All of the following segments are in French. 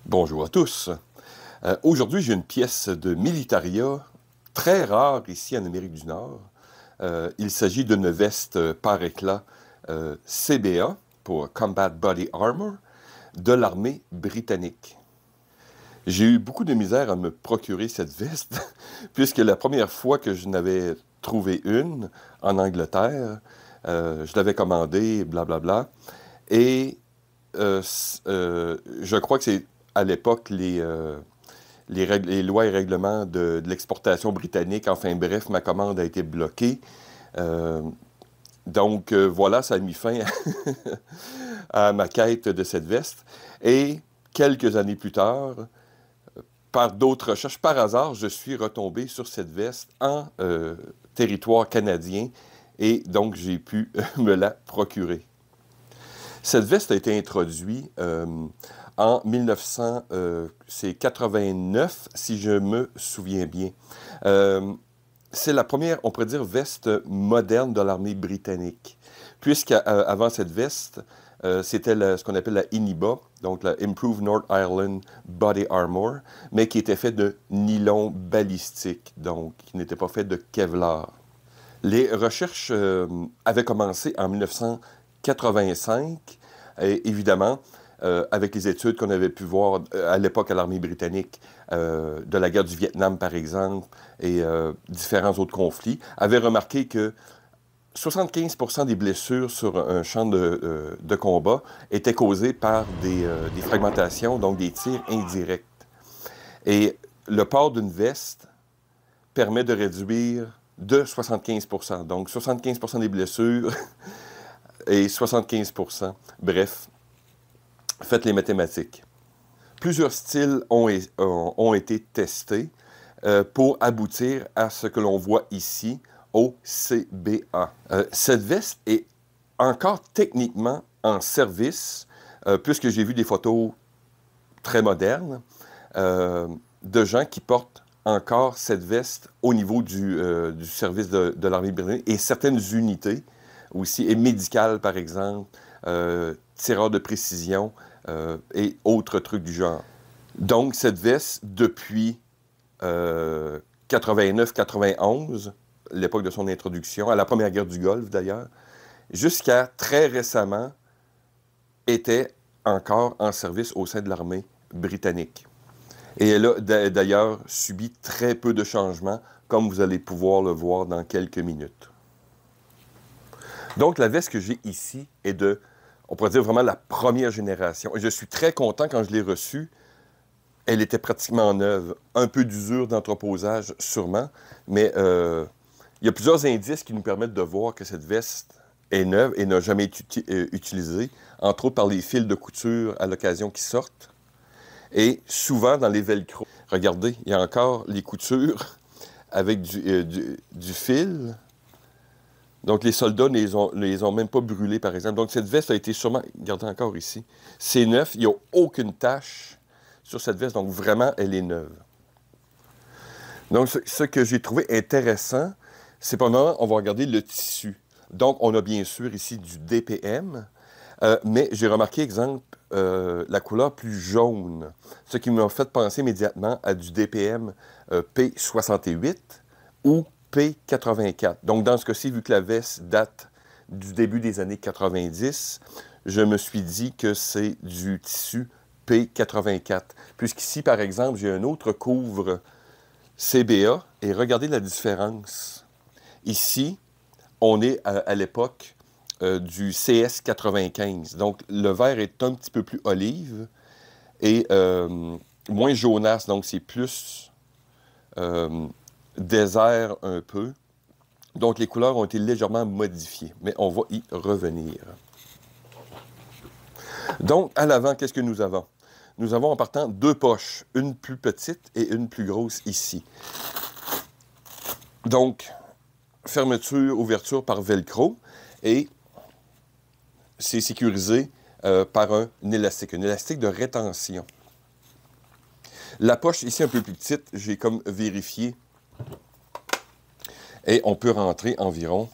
Bonjour à tous. Aujourd'hui, j'ai une pièce de Militaria très rare ici en Amérique du Nord. Il s'agit d'une veste par éclat CBA pour Combat Body Armor de l'armée britannique. J'ai eu beaucoup de misère à me procurer cette veste puisque la première fois que je n'avais trouvé une en Angleterre, je l'avais commandée, blablabla, et je crois que c'est à l'époque les lois et règlements de l'exportation britannique. Enfin bref, ma commande a été bloquée. Euh, voilà, ça a mis fin à ma quête de cette veste. Et quelques années plus tard, par d'autres recherches, par hasard, je suis retombé sur cette veste en territoire canadien et donc j'ai pu me la procurer. Cette veste a été introduite en 1989, si je me souviens bien. C'est la première, on pourrait dire, veste moderne de l'armée britannique. Puisqu'avant cette veste, c'était ce qu'on appelle la INIBA, donc la Improved North Ireland Body Armor, mais qui était fait de nylon balistique, donc qui n'était pas fait de Kevlar. Les recherches avaient commencé en 1985, et évidemment, avec les études qu'on avait pu voir à l'époque à l'armée britannique, de la guerre du Vietnam par exemple, et différents autres conflits, avaient remarqué que 75% des blessures sur un champ de combat étaient causées par des fragmentations, donc des tirs indirects. Et le port d'une veste permet de réduire de 75%. Donc 75% des blessures et 75%. Bref, faites les mathématiques. Plusieurs styles ont été testés pour aboutir à ce que l'on voit ici, au CBA. Cette veste est encore techniquement en service, puisque j'ai vu des photos très modernes de gens qui portent encore cette veste au niveau du service de l'armée britannique et certaines unités aussi, et médicales par exemple, tireurs de précision et autres trucs du genre. Donc cette veste, depuis 89-91, l'époque de son introduction, à la première guerre du Golfe d'ailleurs, jusqu'à très récemment, était encore en service au sein de l'armée britannique. Et elle a d'ailleurs subi très peu de changements, comme vous allez pouvoir le voir dans quelques minutes. Donc la veste que j'ai ici est de, on pourrait dire vraiment la première génération. Et je suis très content quand je l'ai reçue. Elle était pratiquement neuve. Un peu d'usure d'entreposage sûrement, mais il y a plusieurs indices qui nous permettent de voir que cette veste est neuve et n'a jamais été utilisée, entre autres par les fils de couture à l'occasion qui sortent. Et souvent dans les velcro. Regardez, il y a encore les coutures avec du fil. Donc les soldats ne les ont même pas brûlés, par exemple. Donc cette veste a été sûrement, regardez encore ici, c'est neuf, il n'y a aucune tache sur cette veste, donc vraiment elle est neuve. Donc ce que j'ai trouvé intéressant, c'est pendant on va regarder le tissu. Donc on a bien sûr ici du DPM, mais j'ai remarqué, exemple, la couleur plus jaune, ce qui m'a fait penser immédiatement à du DPM P68 ou P84. Donc, dans ce cas-ci, vu que la veste date du début des années 90, je me suis dit que c'est du tissu P84. Puisqu'ici, par exemple, j'ai un autre couvre CBA et regardez la différence. Ici, on est à l'époque du CS95. Donc, le vert est un petit peu plus olive et moins jaunasse. Donc, c'est plus désert un peu. Donc, les couleurs ont été légèrement modifiées. Mais on va y revenir. Donc, à l'avant, qu'est-ce que nous avons? Nous avons en partant deux poches. Une plus petite et une plus grosse ici. Donc, fermeture, ouverture par velcro. Et c'est sécurisé par un élastique de rétention. La poche ici un peu plus petite, j'ai comme vérifié. Et on peut rentrer environ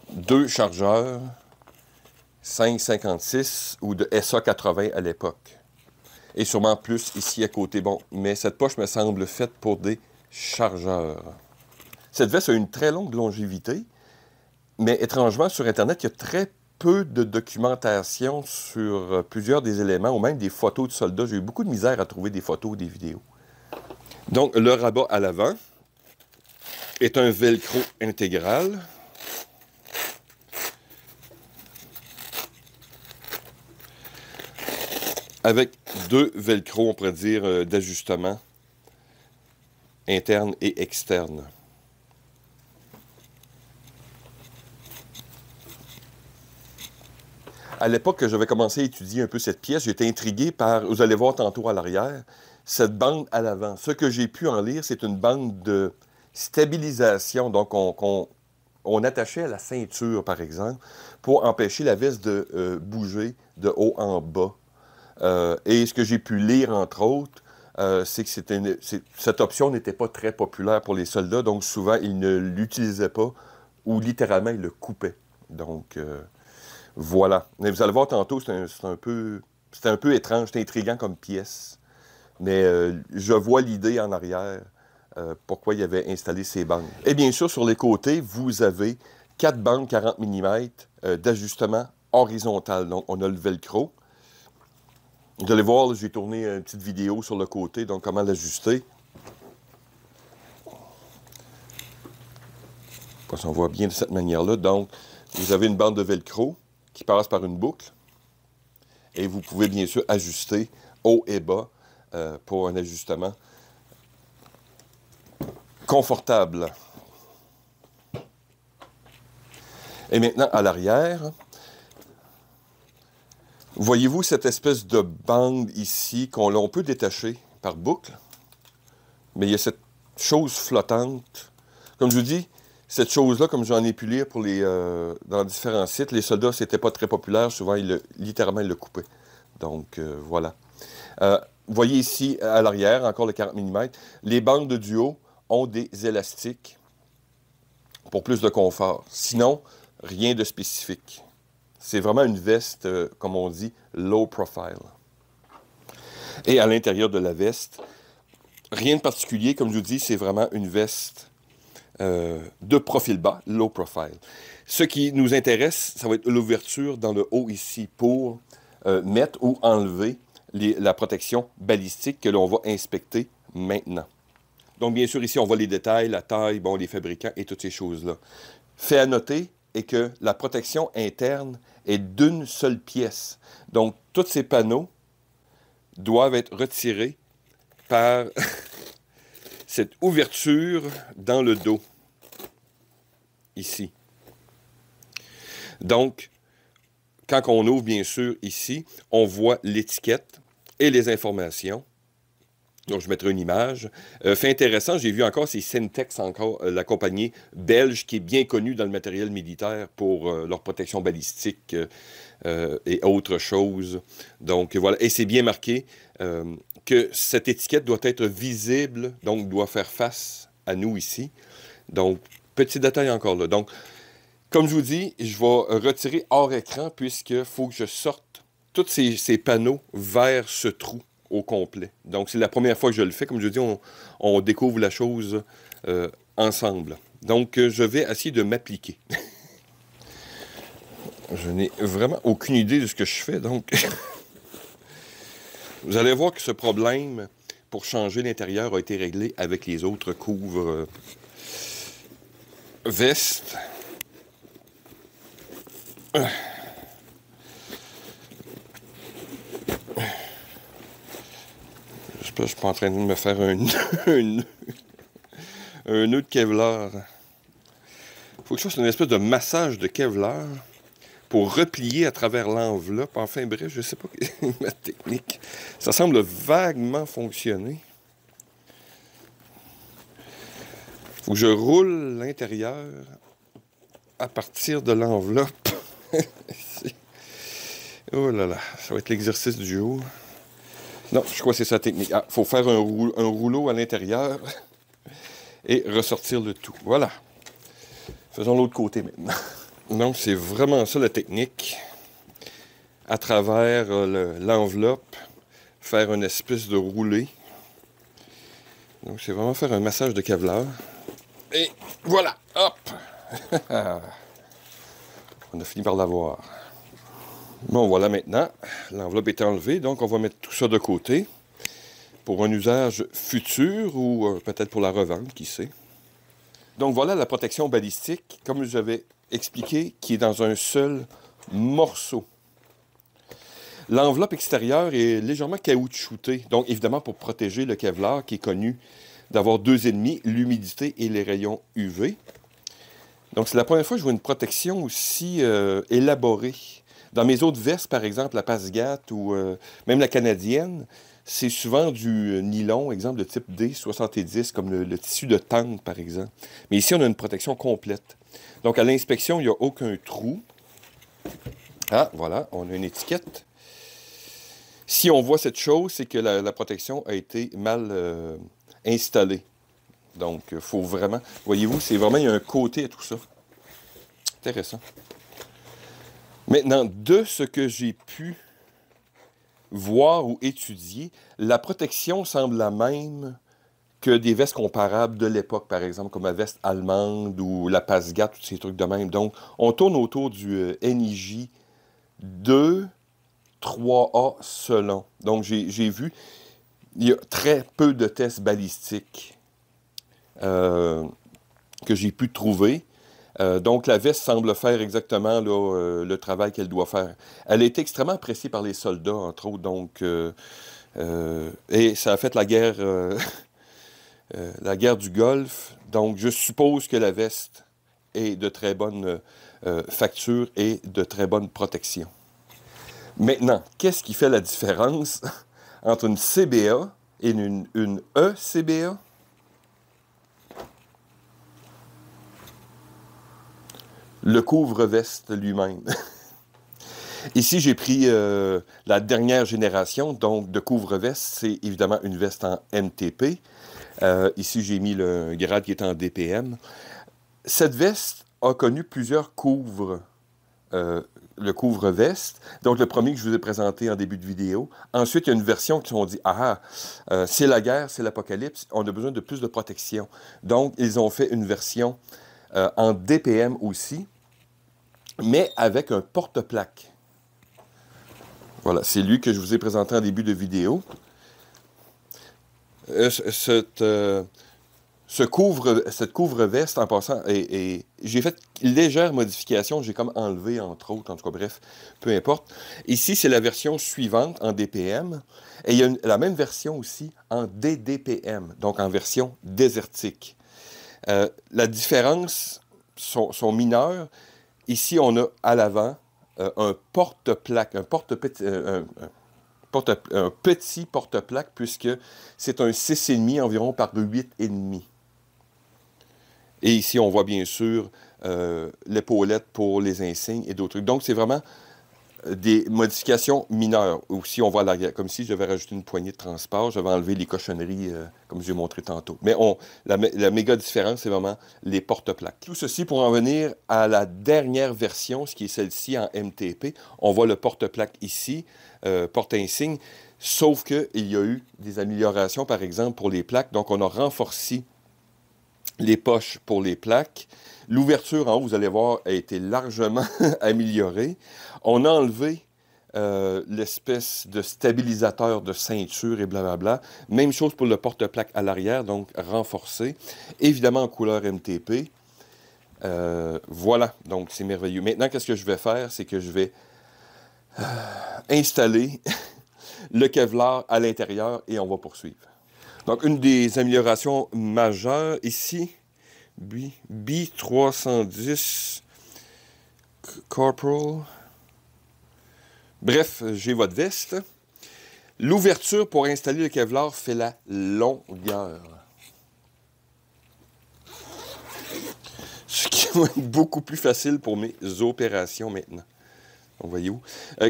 2 chargeurs 5,56 ou de SA80 à l'époque. Et sûrement plus ici à côté. Bon, mais cette poche me semble faite pour des chargeurs. Cette veste a une très longue longévité, mais étrangement, sur Internet, il y a très peu de documentation sur plusieurs des éléments, ou même des photos de soldats. J'ai eu beaucoup de misère à trouver des photos ou des vidéos. Donc, le rabat à l'avant est un velcro intégral. Avec deux velcro, on pourrait dire, d'ajustement interne et externe. À l'époque que j'avais commencé à étudier un peu cette pièce, j'étais intrigué par, vous allez voir tantôt à l'arrière, cette bande à l'avant. Ce que j'ai pu en lire, c'est une bande de stabilisation. Donc, on attachait à la ceinture, par exemple, pour empêcher la veste de bouger de haut en bas. Et ce que j'ai pu lire, entre autres, c'est que cette option n'était pas très populaire pour les soldats, donc souvent, ils ne l'utilisaient pas ou littéralement, ils le coupaient. Donc, voilà. Mais vous allez voir tantôt, c'était un peu étrange, c'était intriguant comme pièce. Mais je vois l'idée en arrière, pourquoi il avait installé ces bandes. Et bien sûr, sur les côtés, vous avez 4 bandes 40 mm d'ajustement horizontal. Donc, on a le velcro. Vous allez voir, j'ai tourné une petite vidéo sur le côté, donc comment l'ajuster. On voit bien de cette manière-là. Donc, vous avez une bande de velcro qui passe par une boucle. Et vous pouvez bien sûr ajuster haut et bas pour un ajustement confortable. Et maintenant, à l'arrière, voyez-vous cette espèce de bande ici qu'on peut détacher par boucle? Mais il y a cette chose flottante. Comme je vous dis, cette chose-là, comme j'en ai pu lire dans différents sites, les soldats, c'était pas très populaire. Souvent, littéralement, ils le coupaient. Donc, voilà. Vous voyez ici, à l'arrière, encore le 40 mm, les bandes de duo ont des élastiques pour plus de confort. Sinon, rien de spécifique. C'est vraiment une veste, comme on dit, low profile. Et à l'intérieur de la veste, rien de particulier, comme je vous dis, c'est vraiment une veste de profil bas, low profile. Ce qui nous intéresse, ça va être l'ouverture dans le haut ici pour mettre ou enlever la protection balistique que l'on va inspecter maintenant. Donc, bien sûr, ici, on voit les détails, la taille, bon, les fabricants et toutes ces choses-là. Fait à noter est que la protection interne est d'une seule pièce. Donc, tous ces panneaux doivent être retirés par cette ouverture dans le dos, ici. Donc, quand on ouvre, bien sûr, ici, on voit l'étiquette et les informations. Donc, je mettrai une image. Fait intéressant, j'ai vu encore, c'est Syntex, encore, la compagnie belge qui est bien connue dans le matériel militaire pour leur protection balistique et autres choses. Donc, voilà. Et c'est bien marqué que cette étiquette doit être visible, donc doit faire face à nous ici. Donc, petit détail encore là. Donc, comme je vous dis, je vais retirer hors écran puisqu'il faut que je sorte tous ces panneaux vers ce trou au complet. Donc, c'est la première fois que je le fais. Comme je dis, on découvre la chose ensemble. Donc, je vais essayer de m'appliquer. Je n'ai vraiment aucune idée de ce que je fais, donc... Vous allez voir que ce problème, pour changer l'intérieur, a été réglé avec les autres couvre-vestes. Je suis pas en train de me faire un nœud de Kevlar. Il faut que je fasse une espèce de massage de Kevlar pour replier à travers l'enveloppe. Enfin bref, je ne sais pas ma technique. Ça semble vaguement fonctionner. Il faut que je roule l'intérieur à partir de l'enveloppe. Oh là là, ça va être l'exercice du jour. Non, je crois que c'est sa technique. Il faut faire un rouleau à l'intérieur et ressortir le tout. Voilà. Faisons l'autre côté maintenant. Donc, c'est vraiment ça la technique. À travers l'enveloppe, faire une espèce de roulé. Donc, c'est vraiment faire un massage de Kevlar. Et voilà! Hop! On a fini par l'avoir. Bon, voilà maintenant. L'enveloppe est enlevée, donc on va mettre tout ça de côté pour un usage futur ou peut-être pour la revente, qui sait. Donc voilà la protection balistique, comme j'avais expliqué, qui est dans un seul morceau. L'enveloppe extérieure est légèrement caoutchoutée, donc évidemment pour protéger le Kevlar qui est connu d'avoir 2 ennemis, l'humidité et les rayons UV. Donc c'est la première fois que je vois une protection aussi élaborée. Dans mes autres vestes, par exemple, la Passgat ou même la canadienne, c'est souvent du nylon, exemple de type D70, comme le tissu de tente, par exemple. Mais ici, on a une protection complète. Donc, à l'inspection, il n'y a aucun trou. Ah, voilà, on a une étiquette. Si on voit cette chose, c'est que la protection a été mal installée. Donc, il faut vraiment... Voyez-vous, c'est vraiment, il y a un côté à tout ça. Intéressant. Maintenant, de ce que j'ai pu voir ou étudier, la protection semble la même que des vestes comparables de l'époque, par exemple, comme la veste allemande ou la Passgat, tous ces trucs de même. Donc, on tourne autour du NIJ 2, 3A selon. Donc, j'ai vu, il y a très peu de tests balistiques que j'ai pu trouver. Donc, la veste semble faire exactement là, le travail qu'elle doit faire. Elle a été extrêmement appréciée par les soldats, entre autres. Donc, et ça a fait la guerre du Golfe. Donc, je suppose que la veste est de très bonne facture et de très bonne protection. Maintenant, qu'est-ce qui fait la différence entre une CBA et une ECBA? Le couvre-veste lui-même. Ici, j'ai pris la dernière génération, donc de couvre-veste. C'est évidemment une veste en MTP. Ici, j'ai mis le grade qui est en DPM. Cette veste a connu plusieurs le couvre-veste. Donc, le premier que je vous ai présenté en début de vidéo. Ensuite, il y a une version qui ont dit, c'est la guerre, c'est l'apocalypse, on a besoin de plus de protection. Donc, ils ont fait une version en DPM aussi, mais avec un porte-plaque. Voilà, c'est lui que je vous ai présenté en début de vidéo. Cette couvre-veste, en passant, j'ai fait une légère modification. J'ai comme enlevé, entre autres, en tout cas, bref, peu importe. Ici, c'est la version suivante en DPM. Et il y a la même version aussi en DDPM, donc en version désertique. La différence sont mineures. Ici, on a à l'avant un porte-plaque, un petit porte-plaque, puisque c'est un 6,5 environ par 8,5. Et ici, on voit bien sûr l'épaulette pour les insignes et d'autres trucs. Donc, c'est vraiment des modifications mineures. Aussi, on voit l'arrière. Comme si j'avais rajouté une poignée de transport, j'avais enlevé les cochonneries, comme j'ai montré tantôt. Mais la méga différence, c'est vraiment les porte-plaques. Tout ceci pour en venir à la dernière version, ce qui est celle-ci en MTP. On voit le porte-plaque ici, porte-insigne, sauf qu'il y a eu des améliorations, par exemple, pour les plaques. Donc, on a renforcé les poches pour les plaques. L'ouverture en haut, vous allez voir, a été largement améliorée. On a enlevé l'espèce de stabilisateur de ceinture et blablabla. Même chose pour le porte-plaque à l'arrière, donc renforcé. Évidemment en couleur MTP. Voilà, donc c'est merveilleux. Maintenant, qu'est-ce que je vais faire? C'est que je vais installer le Kevlar à l'intérieur et on va poursuivre. Donc, une des améliorations majeures ici, B310 Corporal. Bref, j'ai votre veste. L'ouverture pour installer le Kevlar fait la longueur. Ce qui va être beaucoup plus facile pour mes opérations maintenant. Donc, voyez-vous.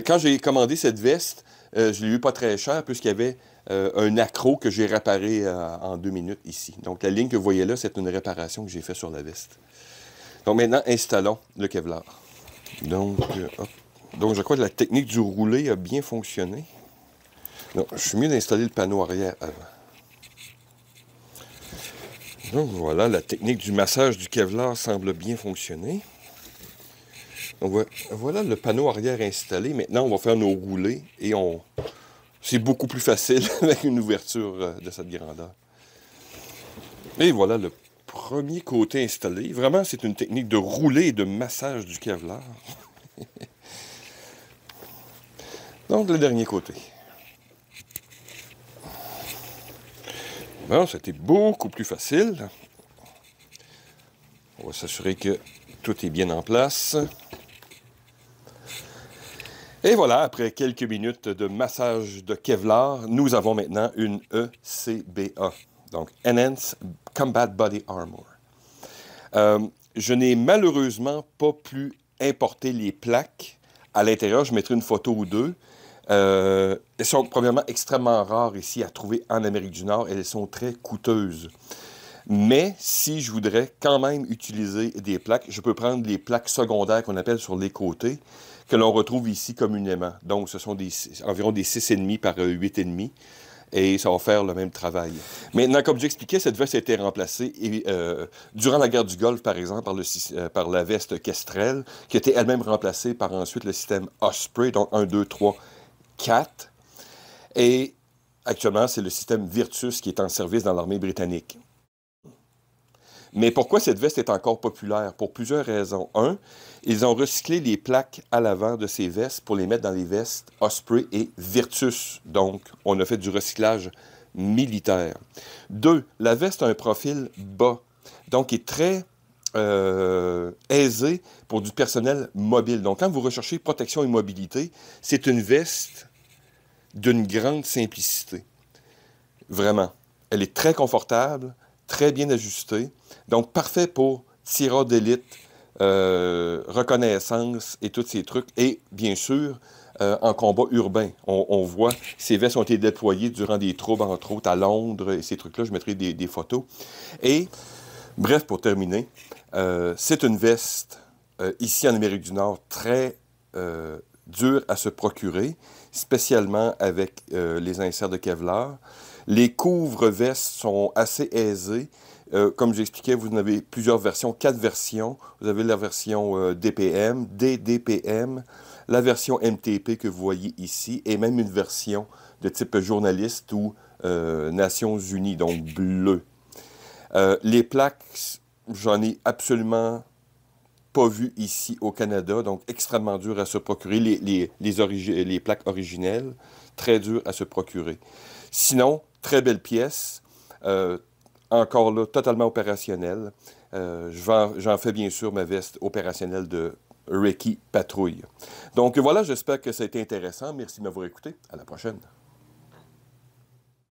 Quand j'ai commandé cette veste, je l'ai eu pas très cher puisqu'il y avait un accroc que j'ai réparé en 2 minutes ici. Donc, la ligne que vous voyez là, c'est une réparation que j'ai faite sur la veste. Donc, maintenant, installons le Kevlar. Donc, je crois que la technique du roulé a bien fonctionné. Non, je suis mieux d'installer le panneau arrière avant. Donc voilà, la technique du massage du Kevlar semble bien fonctionner. Donc voilà le panneau arrière installé. Maintenant, on va faire nos roulés et c'est beaucoup plus facile avec une ouverture de cette grandeur. Et voilà le premier côté installé. Vraiment, c'est une technique de rouler et de massage du Kevlar. Donc, le dernier côté. Bon, c'était beaucoup plus facile. On va s'assurer que tout est bien en place. Et voilà, après quelques minutes de massage de Kevlar, nous avons maintenant une ECBA, donc Enhanced Combat Body Armor. Je n'ai malheureusement pas pu importer les plaques. À l'intérieur, je mettrai une photo ou deux. Elles sont probablement extrêmement rares ici à trouver en Amérique du Nord et elles sont très coûteuses. Mais si je voudrais quand même utiliser des plaques, je peux prendre les plaques secondaires qu'on appelle sur les côtés, que l'on retrouve ici communément. Donc, ce sont environ des 6,5 par 8,5. Et ça va faire le même travail. Maintenant, comme j'expliquais, cette veste a été remplacée durant la guerre du Golfe, par exemple, par la veste Kestrel, qui a été elle-même remplacée par ensuite le système Osprey, donc 1, 2, 3, 4. Et actuellement, c'est le système Virtus qui est en service dans l'armée britannique. Mais pourquoi cette veste est encore populaire? Pour plusieurs raisons. Un, ils ont recyclé les plaques à l'avant de ces vestes pour les mettre dans les vestes Osprey et Virtus. Donc, on a fait du recyclage militaire. Deux, la veste a un profil bas, donc est très aisé pour du personnel mobile. Donc, quand vous recherchez protection et mobilité, c'est une veste d'une grande simplicité. Vraiment. Elle est très confortable, très bien ajustée. Donc, parfait pour tireur d'élite, reconnaissance et tous ces trucs. Et, bien sûr, en combat urbain. On voit, ces vestes ont été déployées durant des troubles, entre autres, à Londres. Et ces trucs-là, je mettrai des photos. Et, bref, pour terminer, c'est une veste, ici en Amérique du Nord, très dure à se procurer, spécialement avec les inserts de Kevlar. Les couvre-vestes sont assez aisés. Comme j'expliquais, vous en avez plusieurs versions, 4 versions. Vous avez la version DPM, DDPM, la version MTP que vous voyez ici, et même une version de type journaliste ou Nations Unies, donc bleu. Les plaques, j'en ai absolument pas vu ici au Canada, donc extrêmement dur à se procurer. Les plaques originelles, très dur à se procurer. Sinon, très belle pièce. Encore là, totalement opérationnelle. J'en fais bien sûr ma veste opérationnelle de Recce Patrouille. Donc voilà, j'espère que ça a été intéressant. Merci de m'avoir écouté. À la prochaine.